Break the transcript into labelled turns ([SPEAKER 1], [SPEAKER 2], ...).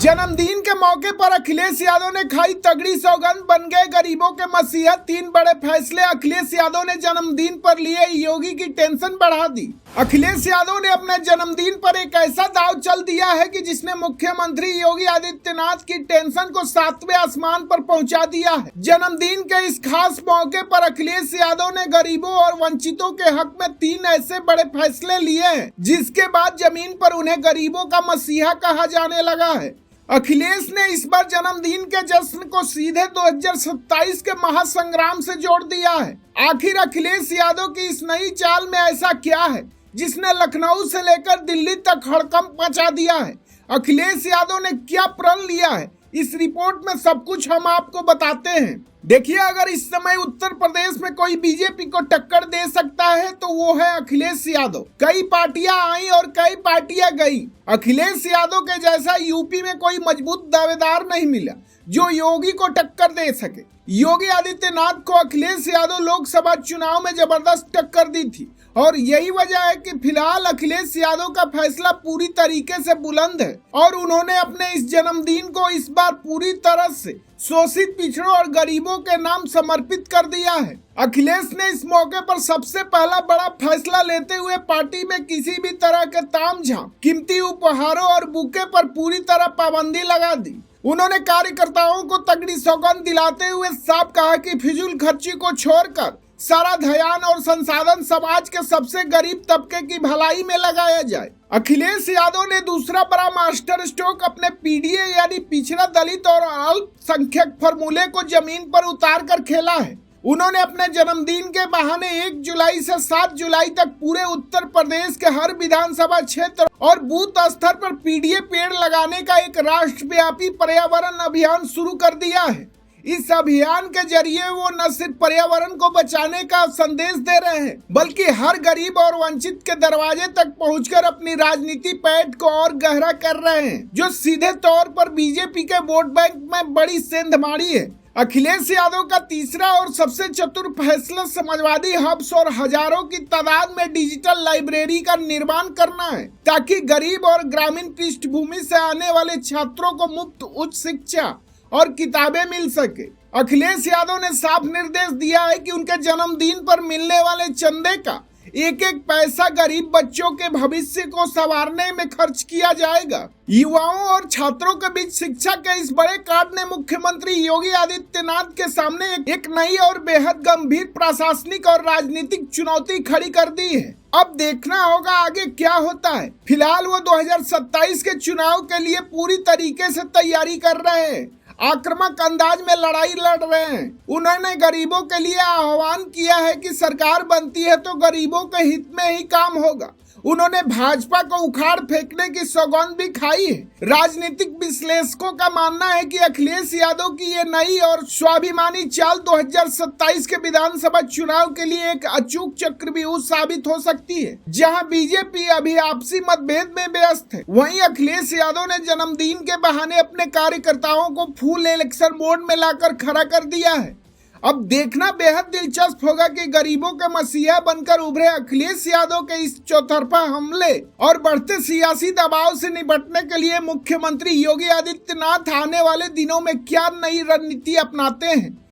[SPEAKER 1] जन्मदिन के मौके पर अखिलेश यादव ने खाई तगड़ी सौगंध, बन गए गरीबों के मसीहा। 3 बड़े फैसले अखिलेश यादव ने जन्मदिन पर लिए, योगी की टेंशन बढ़ा दी। अखिलेश यादव ने अपने जन्मदिन पर एक ऐसा दाव चल दिया है कि जिसने मुख्यमंत्री योगी आदित्यनाथ की टेंशन को 7वें आसमान पर पहुंचा दिया है। जन्मदिन के इस खास मौके पर अखिलेश यादव ने गरीबों और वंचितों के हक में 3 ऐसे बड़े फैसले लिए हैं, जिसके बाद जमीन पर उन्हें गरीबों का मसीहा कहा जाने लगा है। अखिलेश ने इस बार जन्मदिन के जश्न को सीधे 2027 के महासंग्राम से जोड़ दिया है। आखिर अखिलेश यादव की इस नई चाल में ऐसा क्या है जिसने लखनऊ से लेकर दिल्ली तक हड़कंप मचा दिया है? अखिलेश यादव ने क्या प्रण लिया है, इस रिपोर्ट में सब कुछ हम आपको बताते हैं। देखिए, अगर इस समय उत्तर प्रदेश में कोई बीजेपी को टक्कर दे सकता है तो वो है अखिलेश यादव। कई पार्टियां आई और कई पार्टियां गई, अखिलेश यादव के जैसा यूपी में कोई मजबूत दावेदार नहीं मिला जो योगी को टक्कर दे सके। योगी आदित्यनाथ को अखिलेश यादव लोकसभा चुनाव में जबरदस्त टक्कर दी थी और यही वजह है कि फिलहाल अखिलेश यादव का फैसला पूरी तरीके से बुलंद है और उन्होंने अपने इस जन्मदिन को इस बार पूरी तरह से शोषित, पिछड़ों और गरीबों के नाम समर्पित कर दिया है। अखिलेश ने इस मौके पर सबसे पहला बड़ा फैसला लेते हुए पार्टी में किसी भी तरह के तामझाम, कीमती उपहारों और बुके पर पूरी तरह पाबंदी लगा दी। उन्होंने कार्यकर्ताओं को तगड़ी सौगंध दिलाते हुए साफ कहा कि फिजूल खर्ची को छोड़कर सारा ध्यान और संसाधन समाज के सबसे गरीब तबके की भलाई में लगाया जाए। अखिलेश यादव ने दूसरा बड़ा मास्टर स्ट्रोक अपने पीडीए यानी पिछड़ा, दलित और अल्पसंख्यक फॉर्मूले को जमीन पर उतार कर खेला है। उन्होंने अपने जन्मदिन के बहाने 1 जुलाई से 7 जुलाई तक पूरे उत्तर प्रदेश के हर विधानसभा क्षेत्र और बूथ स्तर पर पीडीए पेड़ लगाने का एक राष्ट्रव्यापी पर्यावरण अभियान शुरू कर दिया है। इस अभियान के जरिए वो न सिर्फ पर्यावरण को बचाने का संदेश दे रहे हैं, बल्कि हर गरीब और वंचित के दरवाजे तक पहुंचकर अपनी राजनीति पैठ को और गहरा कर रहे हैं, जो सीधे तौर पर बीजेपी के वोट बैंक में बड़ी सेंधमारी है। अखिलेश यादव का तीसरा और सबसे चतुर फैसला समाजवादी हब्स और हजारों की तादाद में डिजिटल लाइब्रेरी का निर्माण करना है, ताकि गरीब और ग्रामीण पृष्ठभूमि से आने वाले छात्रों को मुफ्त उच्च शिक्षा और किताबें मिल सके। अखिलेश यादव ने साफ निर्देश दिया है कि उनके जन्मदिन पर मिलने वाले चंदे का एक एक पैसा गरीब बच्चों के भविष्य को संवारने में खर्च किया जाएगा। युवाओं और छात्रों के बीच शिक्षा के इस बड़े कार्ड ने मुख्यमंत्री योगी आदित्यनाथ के सामने एक नई और बेहद गंभीर प्रशासनिक और राजनीतिक चुनौती खड़ी कर दी है। अब देखना होगा आगे क्या होता है। फिलहाल वो 2027 के चुनाव के लिए पूरी तरीके से तैयारी कर रहे हैं, आक्रामक अंदाज में लड़ाई लड़ रहे हैं। उन्होंने गरीबों के लिए आह्वान किया है कि सरकार बनती है तो गरीबों के हित में ही काम होगा। उन्होंने भाजपा को उखाड़ फेंकने की सौगंध भी खाई है। राजनीतिक विश्लेषकों का मानना है कि अखिलेश यादव की ये नई और स्वाभिमानी चाल 2027 के विधानसभा चुनाव के लिए एक अचूक चक्रव्यूह साबित हो सकती है। जहां बीजेपी अभी आपसी मतभेद में व्यस्त है, वहीं अखिलेश यादव ने जन्मदिन के बहाने अपने कार्यकर्ताओं को फुल इलेक्शन मोड में लाकर खड़ा कर दिया है। अब देखना बेहद दिलचस्प होगा कि गरीबों के मसीहा बनकर उभरे अखिलेश यादव के इस चौतरफा हमले और बढ़ते सियासी दबाव से निपटने के लिए मुख्यमंत्री योगी आदित्यनाथ आने वाले दिनों में क्या नई रणनीति अपनाते हैं।